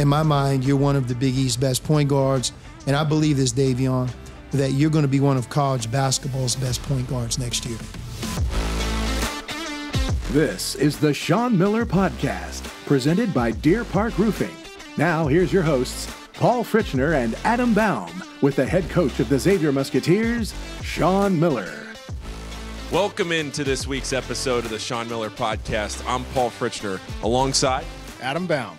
in my mind, you're one of the Big East's best point guards. And I believe this, Dayvion, that you're going to be one of college basketball's best point guards next year. This is the Sean Miller Podcast, presented by Deer Park Roofing. Now, here's your hosts, Paul Fritchner and Adam Baum, with the head coach of the Xavier Musketeers, Sean Miller. Welcome into this week's episode of the Sean Miller Podcast. I'm Paul Fritchner, alongside Adam Baum.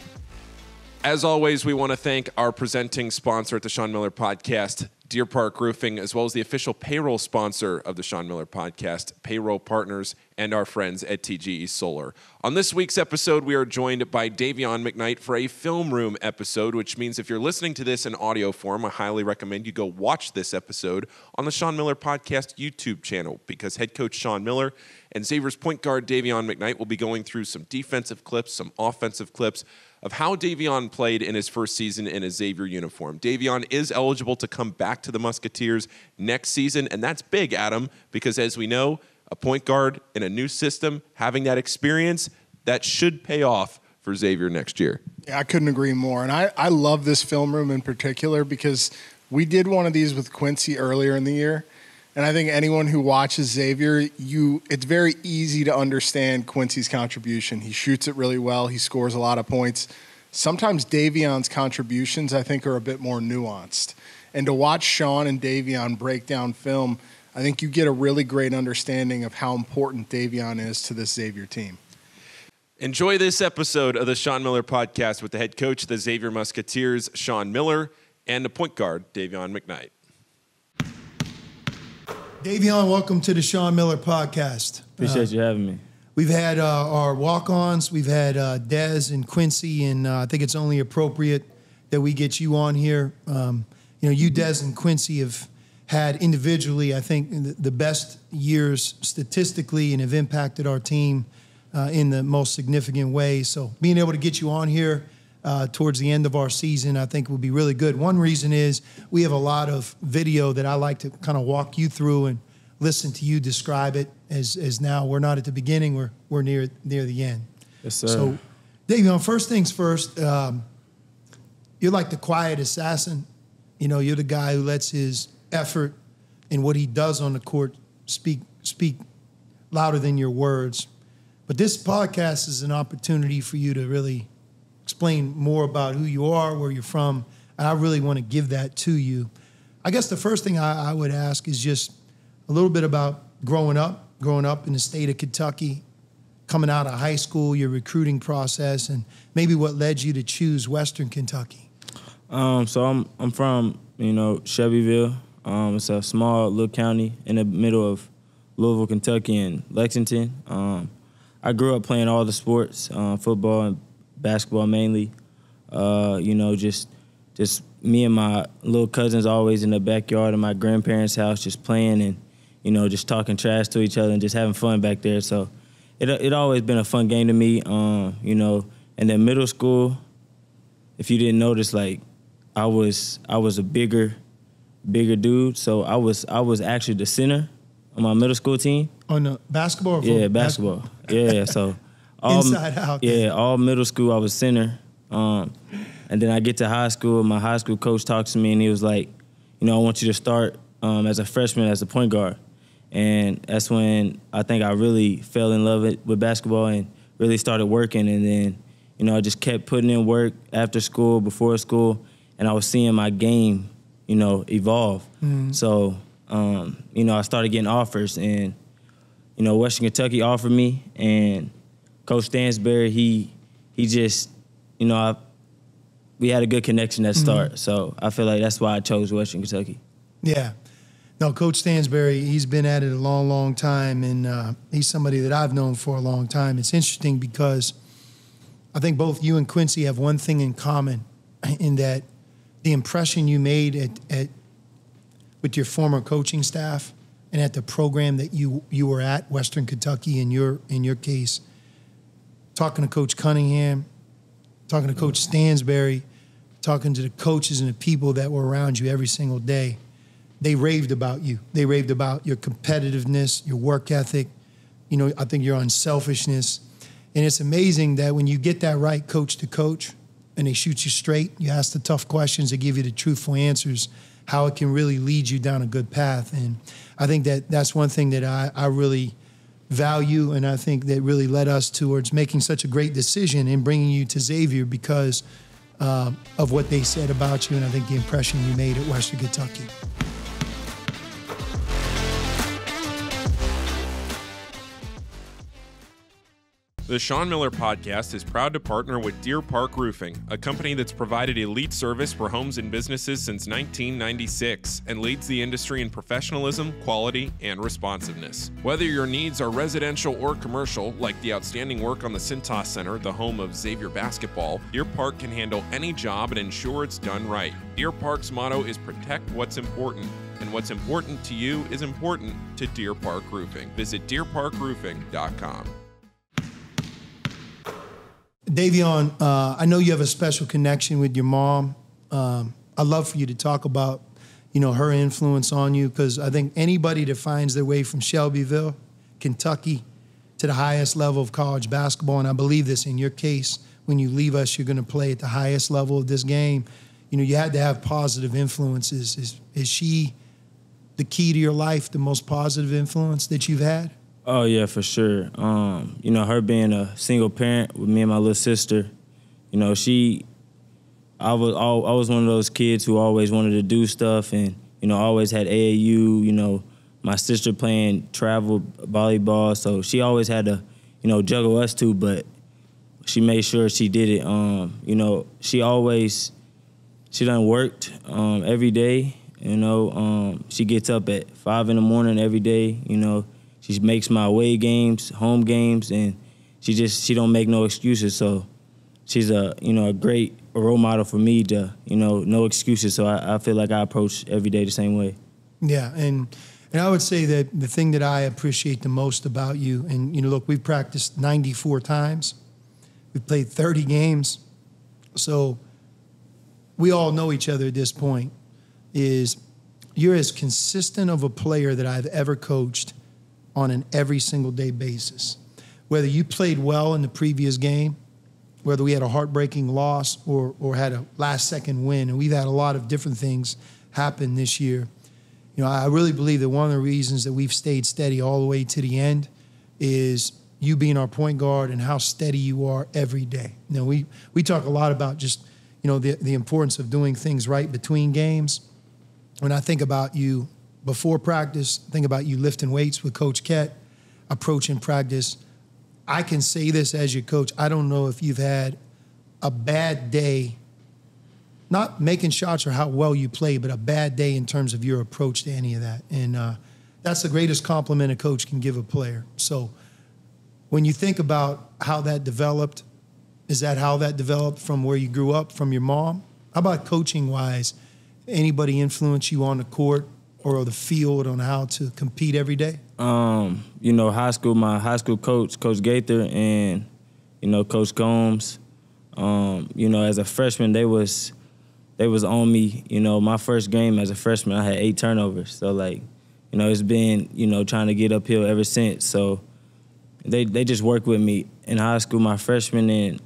As always, we want to thank our presenting sponsor at the Sean Miller Podcast, Deer Park Roofing, as well as the official payroll sponsor of the Sean Miller Podcast, Payroll Partners, and our friends at TGE Solar. On this week's episode, we are joined by Dayvion McKnight for a film room episode, which means if you're listening to this in audio form, I highly recommend you go watch this episode on the Sean Miller Podcast YouTube channel, because head coach Sean Miller and Xavier's point guard Dayvion McKnight will be going through some defensive clips, some offensive clips of how Dayvion played in his first season in a Xavier uniform. Dayvion is eligible to come back to the Musketeers next season, and that's big, Adam, because as we know, a point guard in a new system, having that experience, that should pay off for Xavier next year. Yeah, I couldn't agree more. And I love this film room in particular because we did one of these with Quincy earlier in the year. And I think anyone who watches Xavier, it's very easy to understand Quincy's contribution. He shoots it really well. He scores a lot of points. Sometimes Dayvion's contributions, I think, are a bit more nuanced. And to watch Sean and Dayvion break down film, I think you get a really great understanding of how important Dayvion is to this Xavier team. Enjoy this episode of the Sean Miller Podcast with the head coach of the Xavier Musketeers, Sean Miller, and the point guard, Dayvion McKnight. Dayvion, welcome to the Sean Miller Podcast. Appreciate you having me. We've had our walk-ons. We've had Dez and Quincy, and I think it's only appropriate that we get you on here. You, Dez, and Quincy have had individually, I think, the best years statistically and have impacted our team in the most significant way. So being able to get you on here towards the end of our season, I think would be really good. One reason is we have a lot of video that I like to kind of walk you through and listen to you describe it as now we're not at the beginning, we're near the end. Yes, sir. So, Dayvion, first things first, you're like the quiet assassin. You know, you're the guy who lets his effort and what he does on the court speak louder than your words. But this podcast is an opportunity for you to really explain more about who you are, where you're from, and I really want to give that to you. I guess the first thing I would ask is just a little bit about growing up in the state of Kentucky, coming out of high school, your recruiting process, and maybe what led you to choose Western Kentucky. So I'm from, Shelbyville. It's a small little county in the middle of Louisville, Kentucky, and Lexington. I grew up playing all the sports, football and basketball mainly. Just me and my little cousins always in the backyard of my grandparents' house just playing and, just talking trash to each other and just having fun back there. So it always been a fun game to me, And then middle school, if you didn't notice, I was a bigger dude. So I was actually the center on my middle school team. On the basketball? Or yeah, basketball. Yeah, so inside out. Yeah, all middle school I was center. And then I get to high school. My high school coach talks to me and he was like, I want you to start as a freshman as a point guard. And that's when I think I really fell in love with basketball and really started working. And then, I just kept putting in work after school, before school, and I was seeing my game, evolve. Mm-hmm. So, I started getting offers, and, Western Kentucky offered me, and Coach Stansberry, he just, we had a good connection at start. Mm-hmm. So I feel like that's why I chose Western Kentucky. Yeah. No, Coach Stansberry, he's been at it a long, long time, and he's somebody that I've known for a long time. It's interesting because I think both you and Quincy have one thing in common, in that the impression you made with your former coaching staff and at the program that you were at, Western Kentucky in your case, talking to Coach Cunningham, talking to Coach Stansberry, talking to the coaches and the people that were around you every single day, they raved about you. They raved about your competitiveness, your work ethic, I think your unselfishness. And it's amazing that when you get that right coach to coach, and they shoot you straight, you ask the tough questions, they give you the truthful answers, how it can really lead you down a good path. And I think that that's one thing that I really value, and I think that really led us towards making such a great decision in bringing you to Xavier because of what they said about you, and I think the impression you made at Western Kentucky. The Sean Miller Podcast is proud to partner with Deer Park Roofing, a company that's provided elite service for homes and businesses since 1996 and leads the industry in professionalism, quality, and responsiveness. Whether your needs are residential or commercial, like the outstanding work on the Cintas Center, the home of Xavier basketball, Deer Park can handle any job and ensure it's done right. Deer Park's motto is protect what's important, and what's important to you is important to Deer Park Roofing. Visit deerparkroofing.com. Dayvion, I know you have a special connection with your mom. I'd love for you to talk about, her influence on you, because I think anybody that finds their way from Shelbyville, Kentucky, to the highest level of college basketball, and I believe this in your case, when you leave us, you're going to play at the highest level of this game. You had to have positive influences. Is she the key to your life, the most positive influence that you've had? Oh, yeah, for sure. Her being a single parent with me and my little sister, I was one of those kids who always wanted to do stuff and, always had AAU, my sister playing travel volleyball. So she always had to, juggle us two, but she made sure she did it. She done worked every day, she gets up at 5 a.m. every day, She makes my away games, home games, and she don't make no excuses. So she's a great role model for me to, no excuses. So I feel like I approach every day the same way. Yeah, and I would say that the thing that I appreciate the most about you, and look, we've practiced 94 times. We've played 30 games. So we all know each other at this point, is you're as consistent of a player that I've ever coached on an every single day basis. Whether you played well in the previous game, whether we had a heartbreaking loss or had a last second win, and we've had a lot of different things happen this year. I really believe that one of the reasons that we've stayed steady all the way to the end is you being our point guard and how steady you are every day. We talk a lot about just, the importance of doing things right between games. When I think about you before practice, think about you lifting weights with Coach Kett, approaching practice. I can say this as your coach. I don't know if you've had a bad day, not making shots or how well you play, but a bad day in terms of your approach to any of that. And that's the greatest compliment a coach can give a player. So when you think about how that developed, is that how that developed from where you grew up, from your mom? How about coaching-wise? Anybody influence you on the court or the field on how to compete every day? High school, my high school coach, Coach Gaither, and, Coach Combs, as a freshman, they was on me. My first game as a freshman, I had 8 turnovers. So, it's been, trying to get uphill ever since. So they just worked with me. In high school, my freshman and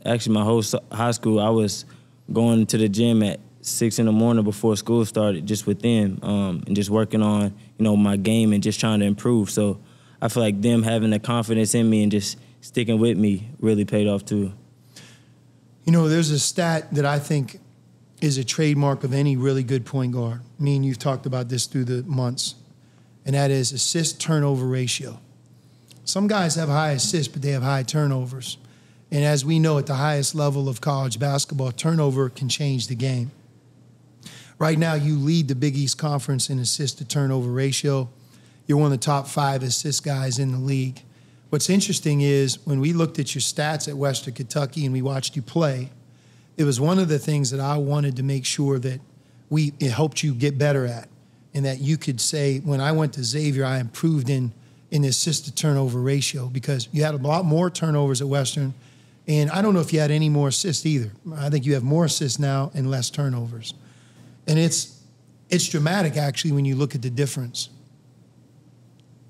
actually my whole high school, I was going to the gym at 6 a.m. before school started, just with them, and just working on, my game and just trying to improve. So I feel like them having the confidence in me and just sticking with me really paid off too. There's a stat that I think is a trademark of any really good point guard. Me and you've talked about this through the months, and that is assist-turnover ratio. Some guys have high assists, but they have high turnovers. And as we know, at the highest level of college basketball, turnover can change the game. Right now, you lead the Big East Conference in assist-to-turnover ratio. You're one of the top 5 assist guys in the league. What's interesting is when we looked at your stats at Western Kentucky and we watched you play, it was one of the things that I wanted to make sure that it helped you get better at, and that you could say, when I went to Xavier, I improved in the assist-to-turnover ratio, because you had a lot more turnovers at Western, and I don't know if you had any more assists either. I think you have more assists now and less turnovers. And it's dramatic, actually, when you look at the difference.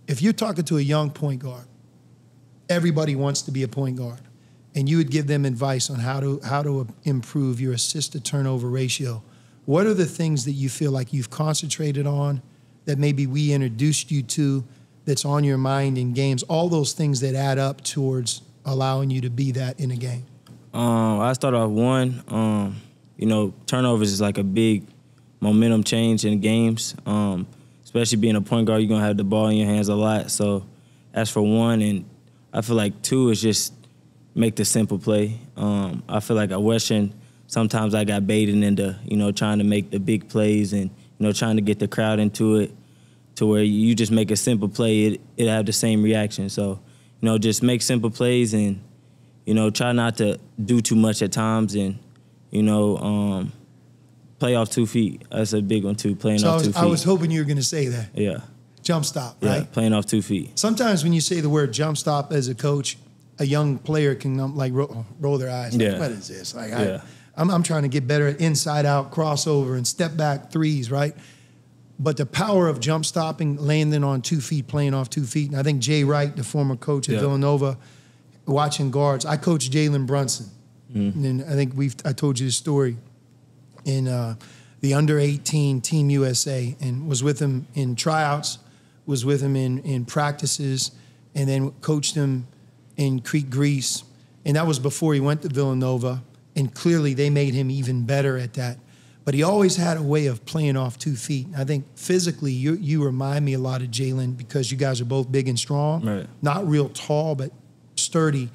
If you're talking to a young point guard, everybody wants to be a point guard. and you would give them advice on how to improve your assist to turnover ratio, what are the things that you feel like you've concentrated on that maybe we introduced you to that's on your mind in games, all those things that add up towards allowing you to be that in a game? I start off turnovers is like a big momentum change in games. Especially being a point guard, you're going to have the ball in your hands a lot. So that's for one. And I feel like two is just make the simple play. I feel like at Western, sometimes I got baited into, trying to make the big plays and, trying to get the crowd into it to where you just make a simple play, it'll have the same reaction. So, just make simple plays and, try not to do too much at times and, play off 2 feet. That's a big one, too, playing off 2 feet. I was hoping you were going to say that. Yeah. Jump stop, right? Yeah, playing off 2 feet. Sometimes when you say the word jump stop as a coach, a young player can roll their eyes. Like, what is this? Like, I'm trying to get better at inside-out crossover and step-back threes, right? But the power of jump stopping, landing on 2 feet, playing off 2 feet. And I think Jay Wright, the former coach at Villanova, watching guards. I coached Jalen Brunson. Mm-hmm. And I think I told you this story in the under-18 Team USA, and was with him in tryouts, was with him in practices, and then coached him in Crete, Greece. And that was before he went to Villanova. And clearly they made him even better at that. But he always had a way of playing off 2 feet. I think physically you remind me a lot of Jalen because you guys are both big and strong. Right. Not real tall, but sturdy.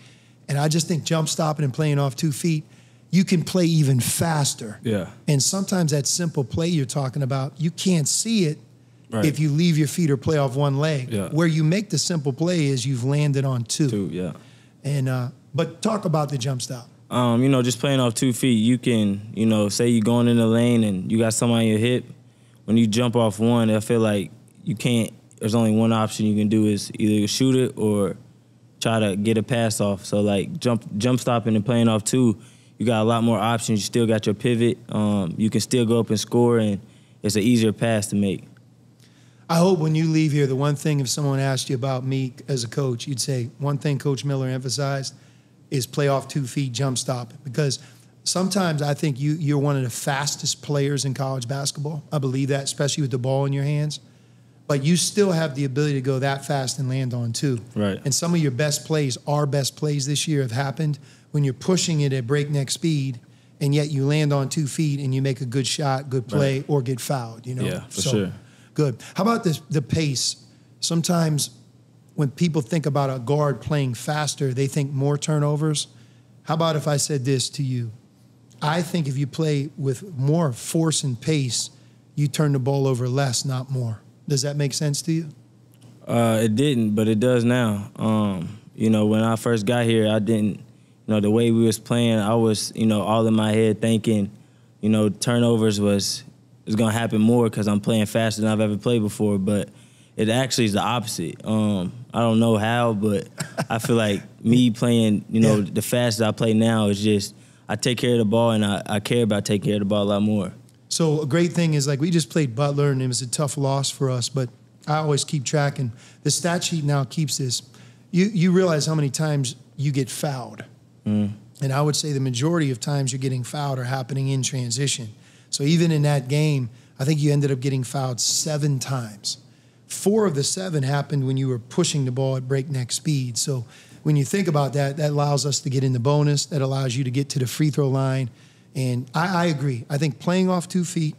And I just think jump stopping and playing off 2 feet, you can play even faster. Yeah. And sometimes that simple play you're talking about, you can't see it if you leave your feet or play off one leg. Yeah. Where you make the simple play is you've landed on two. Yeah. And but talk about the jump stop. Just playing off 2 feet, you can, say you're going in the lane and you got somebody on your hip. When you jump off one, I feel like you can't, there's only one option you can do is either shoot it or try to get a pass off. So, like, jump stopping and playing off two, you got a lot more options. You still got your pivot. You can still go up and score, and it's an easier pass to make. I hope when you leave here, the one thing, if someone asked you about me as a coach, you'd say, one thing Coach Miller emphasized is play off 2 feet, jump stop. Because sometimes I think you're one of the fastest players in college basketball. I believe that, especially with the ball in your hands. But you still have the ability to go that fast and land on two. Right. And some of your best plays, our best plays this year, have happened when you're pushing it at breakneck speed, and yet you land on 2 feet and you make a good shot, good play, or get fouled. Yeah, for sure. Good. How about the pace? Sometimes when people think about a guard playing faster, they think more turnovers. How about if I said this to you? I think if you play with more force and pace, you turn the ball over less, not more. Does that make sense to you? It didn't, but it does now. When I first got here, I didn't, the way we was playing, I was, all in my head thinking, turnovers was going to happen more because I'm playing faster than I've ever played before, but it actually is the opposite. I don't know how, but I feel like me playing, the faster I play now is just I take care of the ball, and I care about taking care of the ball a lot more. So a great thing is, like, we just played Butler, and it was a tough loss for us, but I always keep track, and the stat sheet now keeps this. You realize how many times you get fouled. And I would say the majority of times you're getting fouled are happening in transition. So even in that game, I think you ended up getting fouled 7 times. 4 of the 7 happened when you were pushing the ball at breakneck speed. So when you think about that, that allows us to get in the bonus. That allows you to get to the free throw line. And I agree. I think playing off 2 feet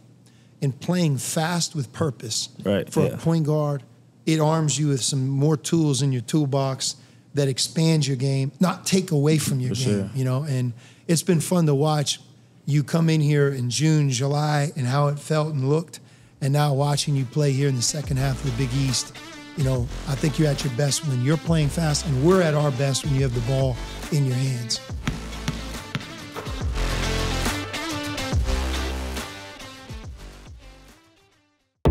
and playing fast with purpose for a point guard, it arms you with some more tools in your toolbox that expands your game, not take away from your game, And it's been fun to watch you come in here in June, July, and how it felt and looked, and now watching you play here in the second half of the Big East. I think you're at your best when you're playing fast, and we're at our best when you have the ball in your hands.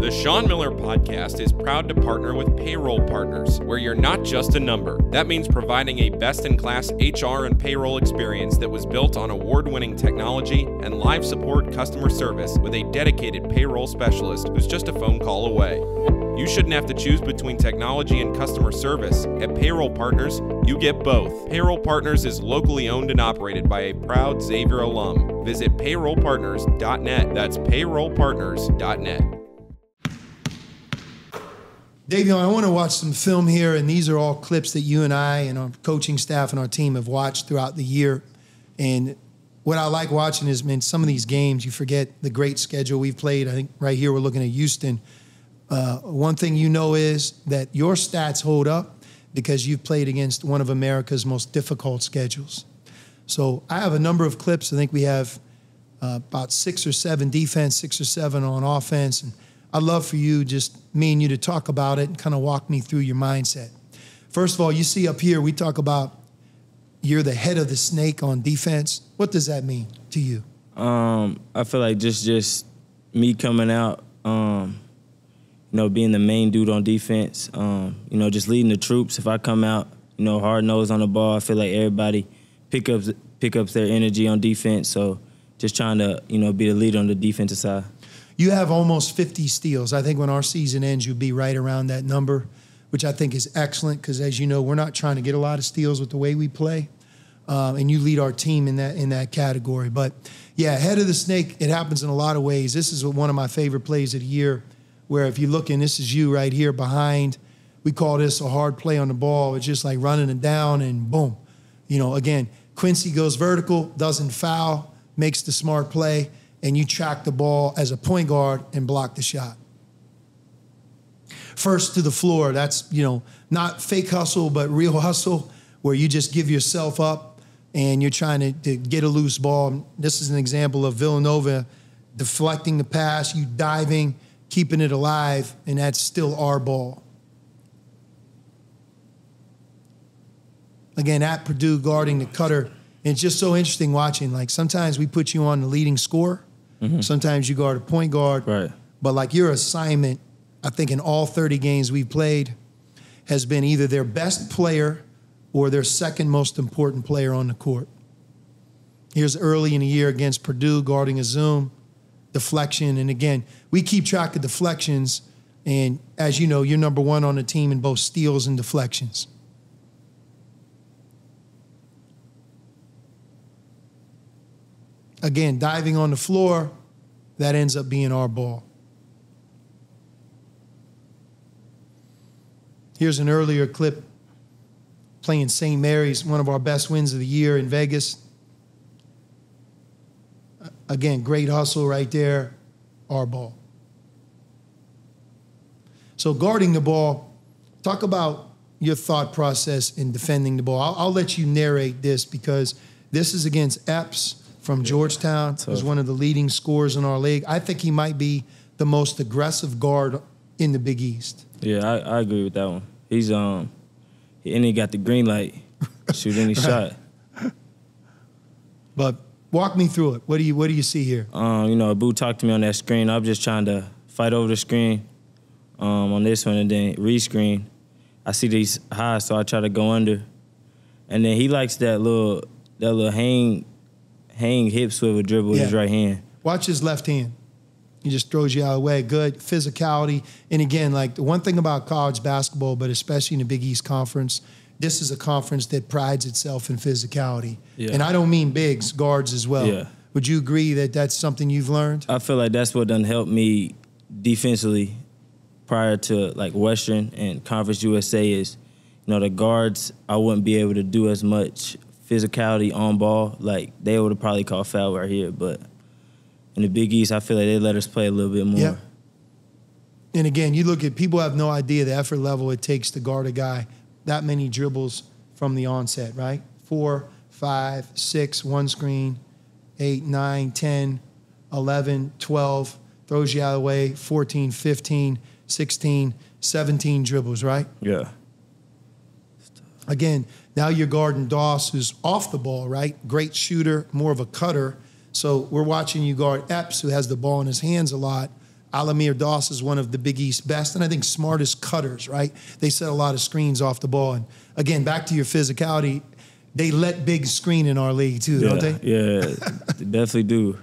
The Sean Miller Podcast is proud to partner with Payroll Partners, where you're not just a number. That means providing a best-in-class HR and payroll experience that was built on award-winning technology and live support customer service with a dedicated payroll specialist who's just a phone call away. You shouldn't have to choose between technology and customer service. At Payroll Partners, you get both. Payroll Partners is locally owned and operated by a proud Xavier alum. Visit payrollpartners.net. That's payrollpartners.net. Dayvion, I want to watch some film here, and these are all clips that you and I and our coaching staff and our team have watched throughout the year. And what I like watching is, man, some of these games, you forget the great schedule we've played. I think right here we're looking at Houston. One thing you know is that your stats hold up because you've played against one of America's most difficult schedules. So I have a number of clips. I think we have about 6 or 7 defense, 6 or 7 on offense. And I'd love for you, just me and you, to talk about it and kind of walk me through your mindset. First of all, you see up here, we talk about you're the head of the snake on defense. What does that mean to you? I feel like just me coming out, being the main dude on defense, just leading the troops. If I come out, hard-nosed on the ball, I feel like everybody pick up their energy on defense. So just trying to, be the leader on the defensive side. You have almost 50 steals. I think when our season ends, you'll be right around that number, which I think is excellent because, as you know, we're not trying to get a lot of steals with the way we play, and you lead our team in that category. But, yeah, head of the snake, it happens in a lot of ways. This is one of my favorite plays of the year where if you look, and this is you right here behind, we call this a hard play on the ball. It's just like running it down and boom. Again, Quincy goes vertical, doesn't foul, makes the smart play, and you track the ball as a point guard and block the shot. First to the floor, that's, not fake hustle, but real hustle, where you just give yourself up and you're trying to get a loose ball. This is an example of Villanova deflecting the pass, you diving, keeping it alive, and that's still our ball. Again, at Purdue, guarding the cutter. And it's just so interesting watching. Like, sometimes we put you on the leading scorer. Mm-hmm. Sometimes you guard a point guard. Right. But, like, your assignment, I think in all 30 games we've played, has been either their best player or their second most important player on the court. Here's early in the year against Purdue, guarding a zoom, deflection. And, again, we keep track of deflections. And, as you know, you're number one on the team in both steals and deflections. Again, diving on the floor, that ends up being our ball. Here's an earlier clip playing St. Mary's, one of our best wins of the year in Vegas. Again, great hustle right there, our ball. So guarding the ball, talk about your thought process in defending the ball. I'll let you narrate this because this is against Epps from Georgetown, who's one of the leading scorers in our league. I think he might be the most aggressive guard in the Big East. Yeah, I agree with that one. He's and he got the green light, shoot any shot. But walk me through it. What do you see here? Abu talked to me on that screen. I'm just trying to fight over the screen on this one and then re-screen. I see these high, so I try to go under. And then he likes that little hang hip swivel dribble with his right hand. Watch his left hand. He just throws you out of the way. Good physicality. And again, like the one thing about college basketball, but especially in the Big East Conference, this is a conference that prides itself in physicality. Yeah. And I don't mean bigs, guards as well. Yeah. Would you agree that that's something you've learned? I feel like that's what done helped me defensively prior to like Western and Conference USA is, the guards, I wouldn't be able to do as much physicality on ball. Like, they would have probably called foul right here, but in the Big East, I feel like they let us play a little bit more. Yeah. And again, you look at people have no idea the effort level it takes to guard a guy that many dribbles from the onset, right? 4, 5, 6, one screen, 8, 9, 10, 11, 12, throws you out of the way, 14, 15, 16, 17 dribbles, right? Yeah. Again, now you're guarding Doss, who's off the ball, right? Great shooter, more of a cutter. So we're watching you guard Epps, who has the ball in his hands a lot. Alamir Doss is one of the Big East's best, and I think smartest cutters, right? They set a lot of screens off the ball. And again, back to your physicality, they let big screen in our league too, don't they? Yeah, they definitely do.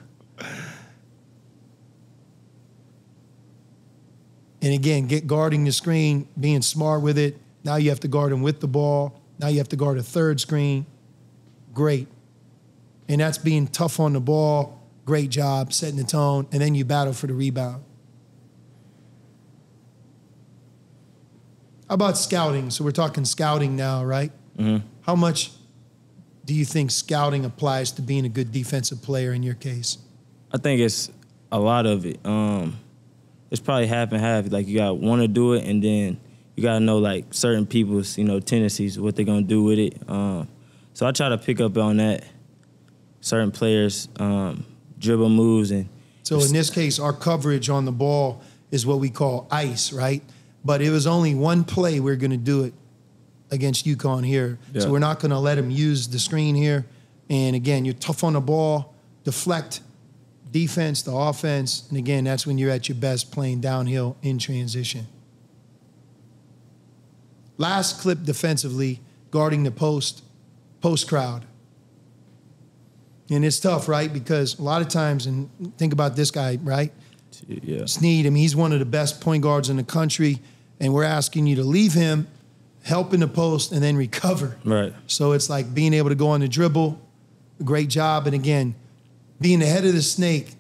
And again, guarding the screen, being smart with it. Now you have to guard them with the ball. Now you have to guard a third screen. Great. And that's being tough on the ball. Great job, setting the tone. And then you battle for the rebound. How about scouting? So we're talking scouting now, right? Mm-hmm. How much do you think scouting applies to being a good defensive player in your case? I think it's a lot of it. It's probably half and half. Like, you got to want to do it, and then you got to know, like, certain people's, tendencies, what they're going to do with it. So I try to pick up on that. Certain players, dribble moves. So in this case, our coverage on the ball is what we call ice, right? But it was only one play we're going to do it against UConn here. Yeah. So we're not going to let them use the screen here. And again, you're tough on the ball, deflect defense to offense. And again, that's when you're at your best playing downhill in transition. Last clip defensively, guarding the post crowd. And it's tough, right? Because a lot of times, and think about this guy, right? Yeah. Snead, I mean, he's one of the best point guards in the country, and we're asking you to leave him, help in the post, and then recover. Right. So it's like being able to go on the dribble, great job. And again, being the head of the snake,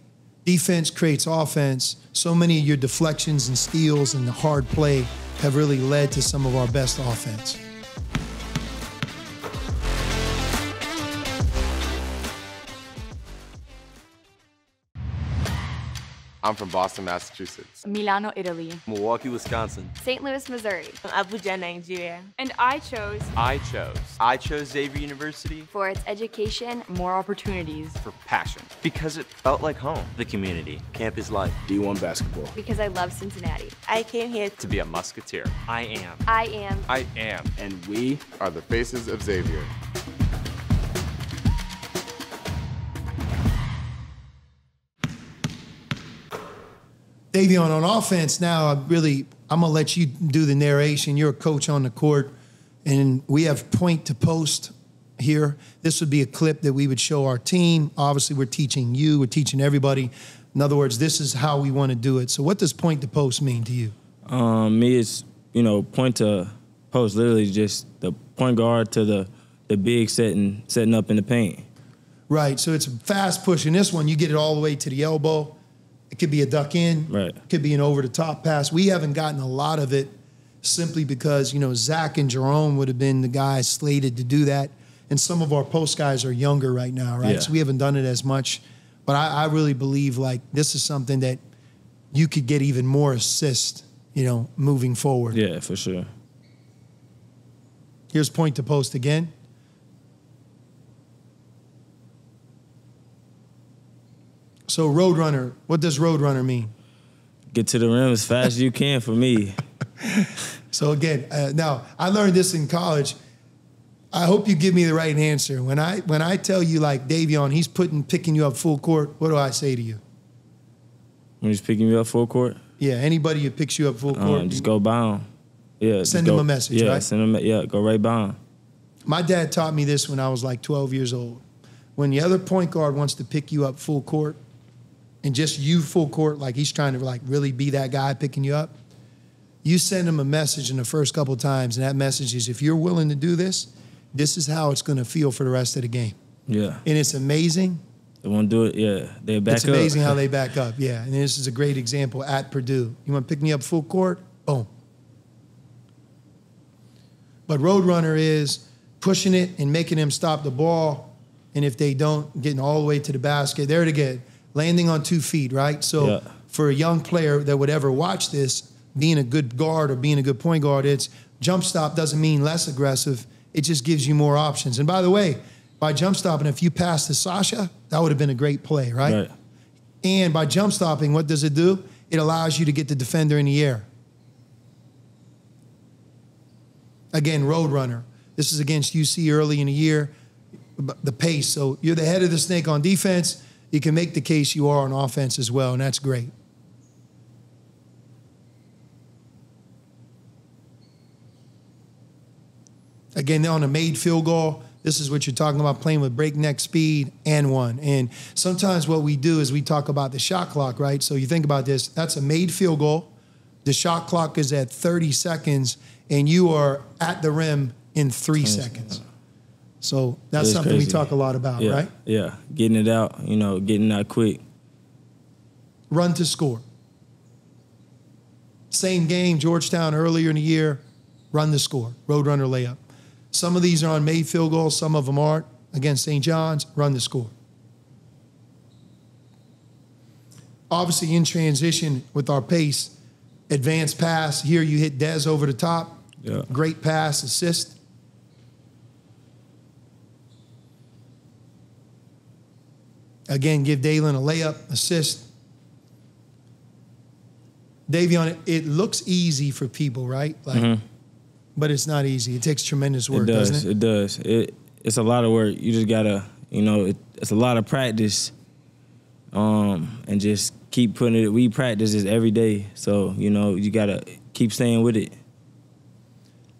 defense creates offense. So many of your deflections and steals and the hard play have really led to some of our best offense. I'm from Boston, Massachusetts. Milano, Italy. Milwaukee, Wisconsin. St. Louis, Missouri. Abuja, Nigeria. And I chose Xavier University for its education, more opportunities. for passion because it felt like home. The community, campus life. D1 basketball. Because I love Cincinnati. I came here To be a musketeer. I am. I am. I am. And we are the faces of Xavier. Dayvion, on offense now, I'm going to let you do the narration. You're a coach on the court, and we have point to post here. This would be a clip that we would show our team. Obviously, we're teaching you. We're teaching everybody. In other words, this is how we want to do it. So what does point to post mean to you? Me, it's, point to post, literally just the point guard to the big setting up in the paint. Right, so it's a fast push. In this one, you get it all the way to the elbow. It could be a duck in. Right. It could be an over-the-top pass. We haven't gotten a lot of it simply because, Zach and Jerome would have been the guys slated to do that. And some of our post guys are younger right now, right? Yeah. So we haven't done it as much. But I really believe, this is something that you could get even more assists, moving forward. Yeah, for sure. Here's point to post again. So Roadrunner, what does Roadrunner mean? Get to the rim as fast as you can for me. So again, now I learned this in college. I hope you give me the right answer. When I tell you Dayvion, he's picking you up full court, what do I say to you? When he's picking me up full court? Yeah, anybody who picks you up full court. Just go bound. Yeah. Send him a message, yeah, right? Go right bound. My dad taught me this when I was 12 years old. When the other point guard wants to pick you up full court, and just you full court, he's trying to really be that guy picking you up, you send him a message in the first couple of times, and that message is, if you're willing to do this, this is how it's going to feel for the rest of the game. Yeah. And it's amazing. They won't do it, yeah. They back up. It's amazing how they back up, yeah. And this is a great example at Purdue. You want to pick me up full court? Boom. But Roadrunner is pushing it and making them stop the ball, and if they don't, getting all the way to the basket. There it again. Landing on 2 feet, right? So for a young player that would ever watch this, being a good guard or being a good point guard, it's jump stop doesn't mean less aggressive. It just gives you more options. And by the way, by jump stopping, if you pass to Sasha, that would have been a great play, right? And by jump stopping, what does it do? It allows you to get the defender in the air. Again, Roadrunner. This is against UC early in the year, the pace. So you're the head of the snake on defense. You can make the case you are on offense as well, and that's great. Again, on a made field goal, this is what you're talking about, playing with breakneck speed and one. And sometimes what we do is we talk about the shot clock, right? So you think about this, that's a made field goal. The shot clock is at 30 seconds, and you are at the rim in 3 seconds. So that's something crazy. we talk a lot about, Yeah, right? yeah. Getting it out, getting out quick. Run to score. Same game, Georgetown earlier in the year, run to score, roadrunner layup. Some of these are on made field goals, some of them aren't. Against St. John's, run to score. Obviously, in transition with our pace, advanced pass. Here you hit Dez over the top. Yeah. Great pass, assist. Again, give Daylen a layup, assist. Dayvion, it looks easy for people, right? Like, but it's not easy. It takes tremendous work, doesn't it? It does. It's a lot of work. You just gotta, it's a lot of practice. And just keep putting it. We practice this every day, so you gotta keep staying with it.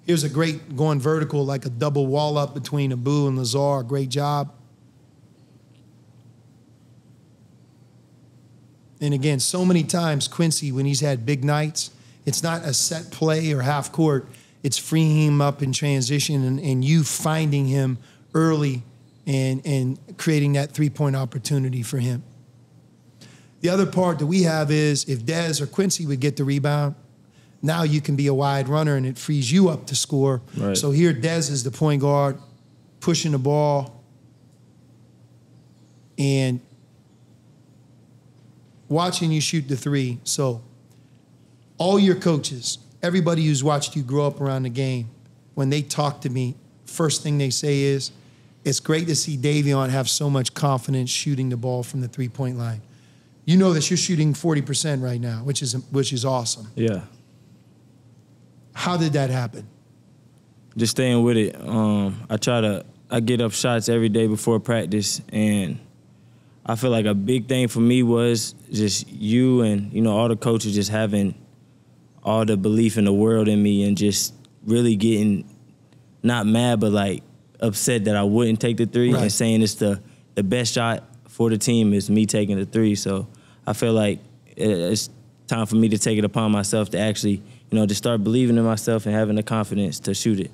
Here's a great going vertical, like a double wall up between Abu and Lazar. Great job. And again, so many times Quincy, when he's had big nights, it's not a set play or half court. It's freeing him up in transition and you finding him early and creating that three-point opportunity for him. The other part that we have is if Dez or Quincy would get the rebound, now you can be a wide runner and it frees you up to score. Right. So here Dez is the point guard, pushing the ball, and watching you shoot the three. So all your coaches, everybody who's watched you grow up around the game, when they talk to me, first thing they say is, it's great to see Dayvion have so much confidence shooting the ball from the three-point line. You know that you're shooting 40% right now, which is awesome. Yeah. How did that happen? Just staying with it. I get up shots every day before practice, and I feel like a big thing for me was just you and, all the coaches just having all the belief in the world in me and just really getting not mad, but like upset that I wouldn't take the three and saying it's the best shot for the team is me taking the three. So I feel like it's time for me to take it upon myself to actually, to start believing in myself and having the confidence to shoot it.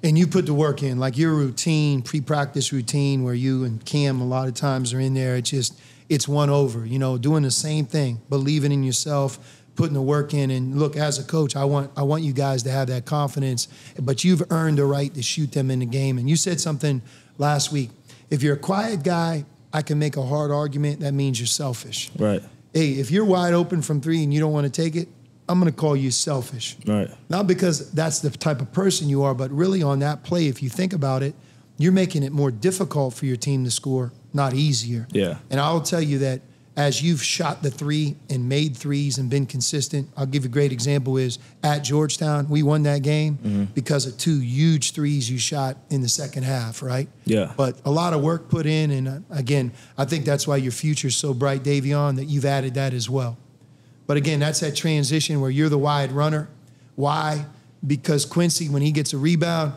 And you put the work in, like your routine, pre-practice routine where you and Cam a lot of times are in there. It's won over, doing the same thing, believing in yourself, putting the work in. And look, as a coach, I want you guys to have that confidence, but you've earned the right to shoot them in the game. And you said something last week. If you're a quiet guy, I can make a hard argument. That means you're selfish. Right. Hey, if you're wide open from three and you don't want to take it, I'm going to call you selfish. Right. Not because that's the type of person you are, but really on that play, if you think about it, you're making it more difficult for your team to score, not easier. Yeah. And I'll tell you that as you've shot the three and made threes and been consistent, I'll give you a great example is at Georgetown, we won that game because of two huge threes you shot in the second half, right? Yeah. But a lot of work put in, and again, I think that's why your future's so bright, Dayvion, that you've added that as well. But again, that's that transition where you're the wide runner. Why? Because Quincy, when he gets a rebound,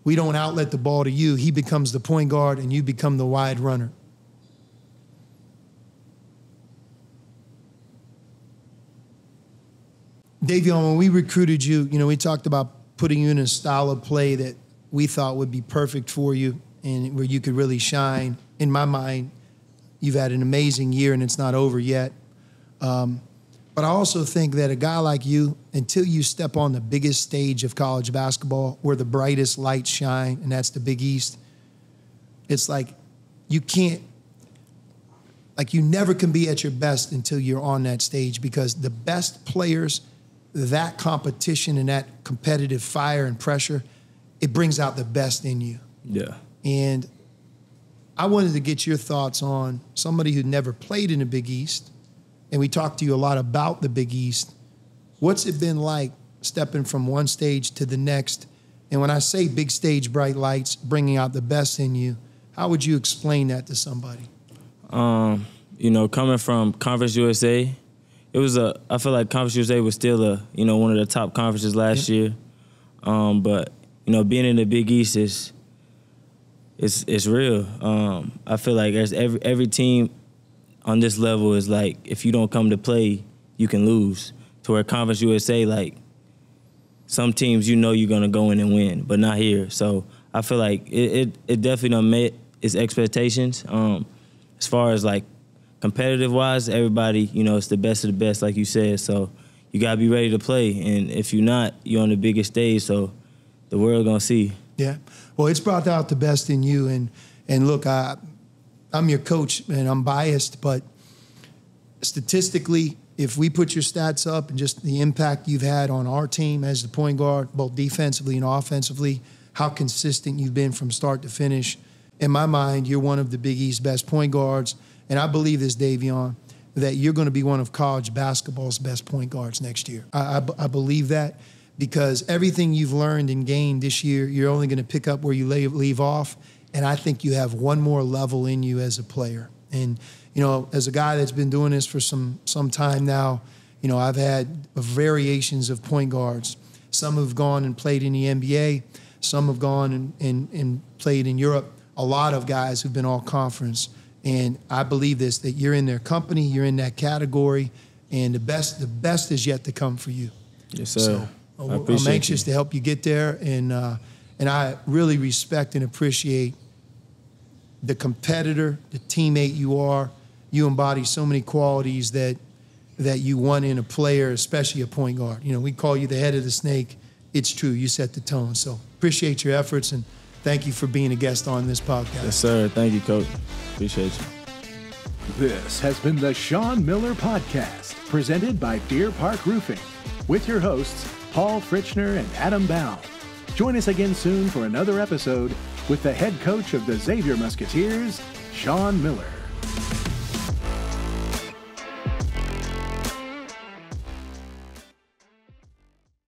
we don't outlet the ball to you. He becomes the point guard, and you become the wide runner. Dayvion, when we recruited you, we talked about putting you in a style of play that we thought would be perfect for you and where you could really shine. In my mind, you've had an amazing year, and it's not over yet. But I also think that a guy like you, until you step on the biggest stage of college basketball where the brightest lights shine, and that's the Big East, it's like you never can be at your best until you're on that stage because the best players, that competition and that competitive fire and pressure, it brings out the best in you. Yeah. And I wanted to get your thoughts on somebody who never played in the Big East, and we talked to you a lot about the Big East. What's it been like stepping from one stage to the next? And when I say big stage, bright lights, bringing out the best in you, how would you explain that to somebody? Coming from Conference USA, I feel like Conference USA was still one of the top conferences last year. But, being in the Big East it's real. I feel like there's every team on this level is like, if you don't come to play, you can lose. To where Conference USA, like, some teams you're gonna go in and win, but not here. So I feel like it definitely done met its expectations. As far as like competitive wise, everybody, it's the best of the best, like you said. So you gotta be ready to play, and if you're not, you're on the biggest stage. So the world gonna see. Yeah, well, it's brought out the best in you, and look, I'm your coach, and I'm biased, but statistically, if we put your stats up and just the impact you've had on our team as the point guard, both defensively and offensively, how consistent you've been from start to finish, in my mind, you're one of the Big East's best point guards. And I believe this, Dayvion, that you're going to be one of college basketball's best point guards next year. I believe that, because everything you've learned and gained this year, you're only going to pick up where you leave off. And I think you have one more level in you as a player. And as a guy that's been doing this for some time now, I've had variations of point guards. Some have gone and played in the NBA. Some have gone and played in Europe. A lot of guys who've been all conference. And I believe this, that you're in their company, you're in that category, and the best is yet to come for you. Yes, sir. So I'm anxious to help you get there, and I really respect and appreciate the competitor, the teammate you are. You embody so many qualities that you want in a player, especially a point guard. We call you the head of the snake. It's true. You set the tone. So appreciate your efforts, and thank you for being a guest on this podcast. Yes, sir. Thank you, Coach. Appreciate you. This has been the Sean Miller Podcast, presented by Deer Park Roofing, with your hosts, Paul Fritchner and Adam Baum. Join us again soon for another episode with the head coach of the Xavier Musketeers, Sean Miller.